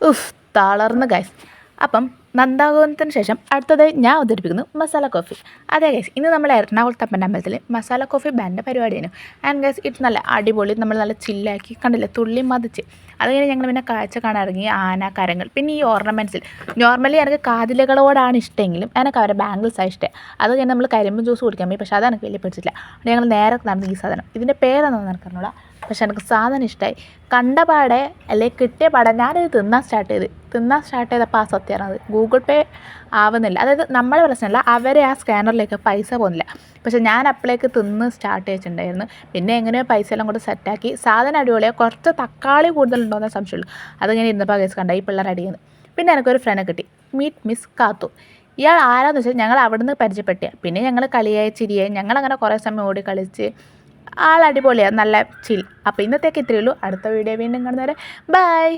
ഉഫ്, തളർന്ന് ഗൈസ്. അപ്പം നന്ദാഗോപുരത്തിന് ശേഷം അടുത്തതായി ഞാൻ അവതരിപ്പിക്കുന്നു മസാല കോഫി. അതെ ഗൈസ്, ഇന്ന് നമ്മൾ എറണാകുളത്തപ്പൻ്റെ അമ്പലത്തിൽ മസാല കോഫി ബാൻഡ് പരിപാടിയാണ്. ആൻഡ് ഗൈസ്, ഇത് നല്ല അടിപൊളി, നമ്മൾ നല്ല ചില്ലാക്കി കണ്ടില്ലേ, തുള്ളി മതിച്ച്. അത് കഴിഞ്ഞ് ഞങ്ങൾ പിന്നെ കാഴ്ച കാണാൻ ഇറങ്ങി. ആന, കരങ്ങൾ, പിന്നെ ഈ ഓർണമെൻറ്റ്സിൽ നോർമലി എനിക്ക് കാതിലകളോടാണ് ഇഷ്ടമെങ്കിലും എനിക്ക് അവരുടെ ബാംഗിൾസാണ് ഇഷ്ടം. അത് കഴിഞ്ഞ് നമ്മൾ കരിമ്പ് ജ്യൂസ് കുടിക്കാൻ പോയി, പക്ഷേ അത് എനിക്ക് വലിയ പിടിച്ചില്ല. അവിടെ ഞങ്ങൾ നേരെ നടന്ന് ഈ സാധനം, ഇതിൻ്റെ പേരെന്താണെന്ന് എനിക്കറിഞ്ഞൂടാ, പക്ഷെ എനിക്ക് സാധനം ഇഷ്ടമായി. കണ്ട പാടെ അല്ലെങ്കിൽ കിട്ടിയ പാടെ ഞാനിത് തിന്നാൻ സ്റ്റാർട്ട് ചെയ്തപ്പോൾ ആ സത്യമാണത്. ഗൂഗിൾ പേ ആവുന്നില്ല, അതായത് നമ്മുടെ പ്രശ്നമല്ല, അവരെ ആ സ്കാനറിലേക്ക് പൈസ പോകുന്നില്ല. പക്ഷേ ഞാൻ അപ്പോഴേക്ക് തിന്ന് സ്റ്റാർട്ട് ചെയ്തിട്ടുണ്ടായിരുന്നു. പിന്നെ എങ്ങനെയോ പൈസ എല്ലാം കൂടെ സെറ്റാക്കി. സാധനം അടിപൊളിയാണ്, കുറച്ച് തക്കാളി കൂടുതലുണ്ടോയെന്നേ സംശയമുള്ളൂ. അത് ഞാൻ ഇന്നപ്പോൾ കേസ് കണ്ട ഈ പിള്ളേർ അടിക്കുന്നത്. പിന്നെ എനിക്കൊരു ഫ്രണ്ട് കിട്ടി, മീറ്റ് മിസ് കാത്തു. ഇയാൾ ആരാന്ന് വെച്ചാൽ ഞങ്ങൾ അവിടെ നിന്ന് പരിചയപ്പെട്ടിയ. പിന്നെ ഞങ്ങൾ കളിയായി ചിരിയായി, ഞങ്ങളങ്ങനെ കുറേ സമയം ഓടി കളിച്ച്. ആൾ അടിപൊളിയാണ്, നല്ല ചിൽ. അപ്പോൾ ഇന്നത്തേക്ക് ഇത്രയേ ഉള്ളൂ. അടുത്ത വീഡിയോ വീണ്ടും കാണുന്നവരെ ബൈ.